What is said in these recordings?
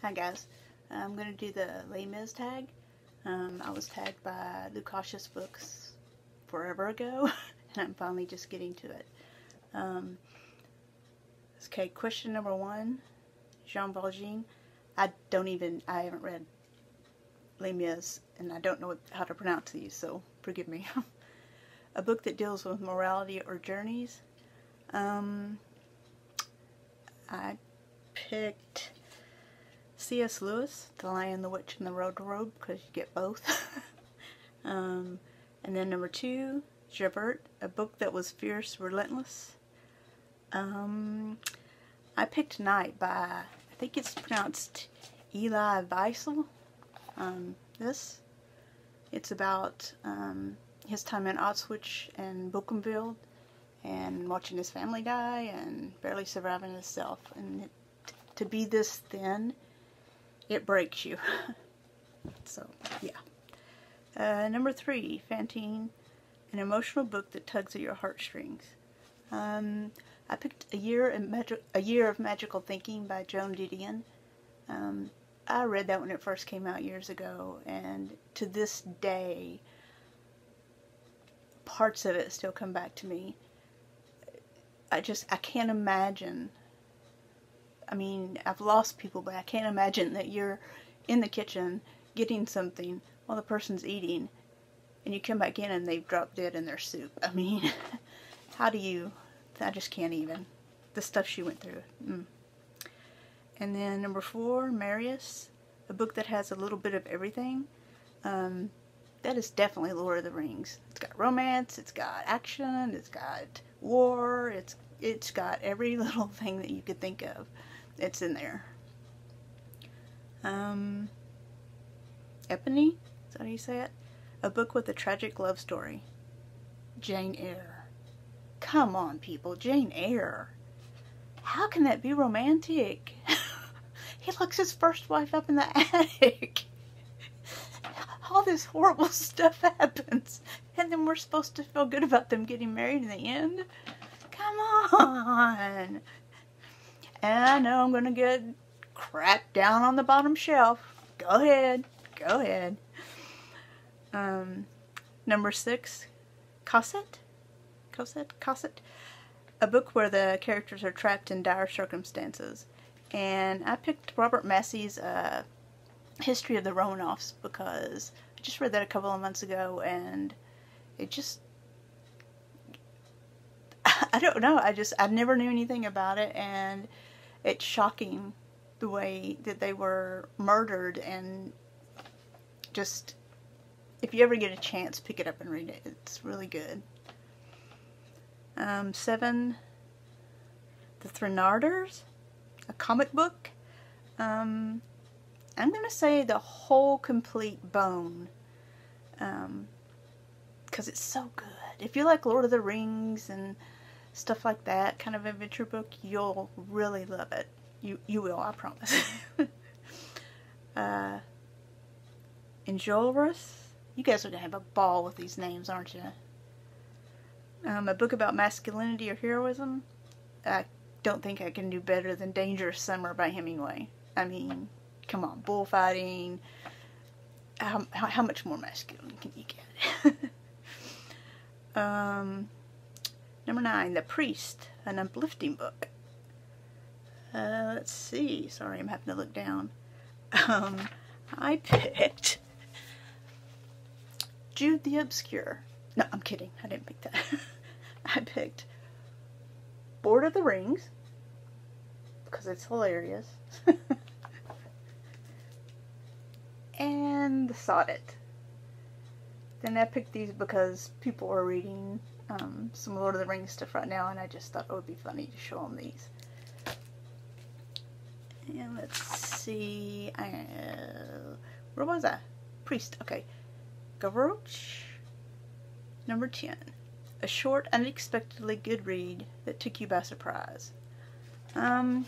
Hi guys, I'm going to do the Les Mis tag. I was tagged by Lucasius Books forever ago, and I'm finally just getting to it. Okay, question number 1, Jean Valjean. I haven't read Les Mis, and I don't know how to pronounce these, so forgive me. A book that deals with morality or journeys. I picked C.S. Lewis, The Lion, the Witch, and the Wardrobe, because you get both. And then number 2, Javert, a book that was fierce, relentless. I picked Night by, I think it's pronounced Elie Wiesel. It's about his time in Auschwitz and Buchenwald, and watching his family die and barely surviving himself. And to be this thin, it breaks you. So, yeah. Number 3, Fantine, an emotional book that tugs at your heartstrings. I picked A Year of Magical Thinking by Joan Didion. I read that when it first came out years ago, and to this day, parts of it still come back to me. I can't imagine. I mean, I've lost people, but I can't imagine that you're in the kitchen getting something while the person's eating, and you come back in and they've dropped dead in their soup. I mean, how do you... I just can't even. The stuff she went through. And then number 4, Marius, a book that has a little bit of everything. That is definitely Lord of the Rings. It's got romance, it's got action, it's got war, it's got every little thing that you could think of. It's in there. Eponine, is that how you say it? A book with a tragic love story. Jane Eyre. Come on, people, Jane Eyre. How can that be romantic? He looks his first wife up in the attic. All this horrible stuff happens, and then we're supposed to feel good about them getting married in the end? Come on. And I know I'm gonna get crap down on the bottom shelf. Go ahead. Go ahead. Number 6, Cosette? Cosette? A book where the characters are trapped in dire circumstances. And I picked Robert Massey's History of the Romanovs because I just read that a couple of months ago, and it just... I don't know, I never knew anything about it, and it's shocking the way that they were murdered, and just, if you ever get a chance, pick it up and read it. It's really good. 7, The Thenardiers, a comic book. I'm going to say The Whole Complete Bone, because it's so good. If you like Lord of the Rings and stuff like that, kind of adventure book, you'll really love it. You will, I promise. Enjolras. You guys are going to have a ball with these names, aren't you? A book about masculinity or heroism. I don't think I can do better than Dangerous Summer by Hemingway. I mean, come on, bullfighting. How much more masculine can you get? Number 9, The Priest, an uplifting book. Let's see. Sorry, I'm having to look down. I picked Jude the Obscure. No, I'm kidding. I didn't pick that. I picked Lord of the Rings because it's hilarious. And The Sonnet. Then I picked these because people are reading some Lord of the Rings stuff right now, and I just thought it would be funny to show them these. And let's see. Where was I? Priest. Okay. Gavroche. Number 10. A short, unexpectedly good read that took you by surprise. I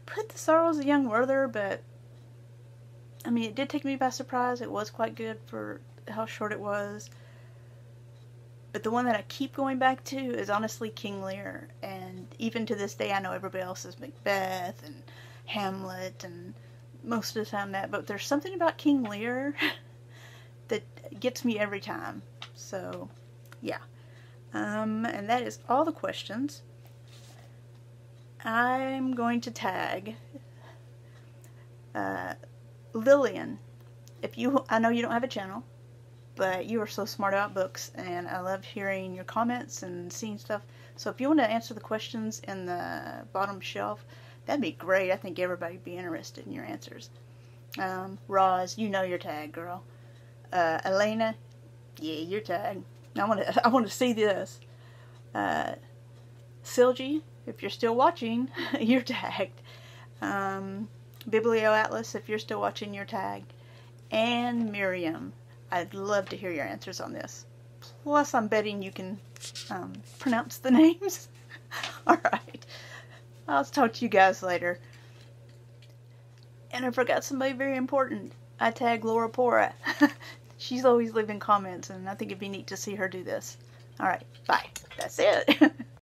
put The Sorrows of Young Werther, but I mean, it did take me by surprise. It was quite good for how short it was. But the one that I keep going back to is honestly King Lear, and And even to this day, I know everybody else is Macbeth and Hamlet and most of the time that. But there's something about King Lear that gets me every time. So, yeah. And that is all the questions. I'm going to tag Lillian. I know you don't have a channel, but you are so smart about books, and I love hearing your comments and seeing stuff. So if you want to answer the questions in the bottom shelf, that'd be great. I think everybody would be interested in your answers. Roz, you know your tag, girl. Elena, yeah, your tag. I want to see this. Silgy, if you're still watching, you're tagged. Biblioatlas, if you're still watching, you're tagged. And Miriam, I'd love to hear your answers on this. Plus, I'm betting you can pronounce the names. Alright. I'll talk to you guys later. And I forgot somebody very important. I tagged Laura Pora. She's always leaving comments, and I think it'd be neat to see her do this. Alright, bye. That's it.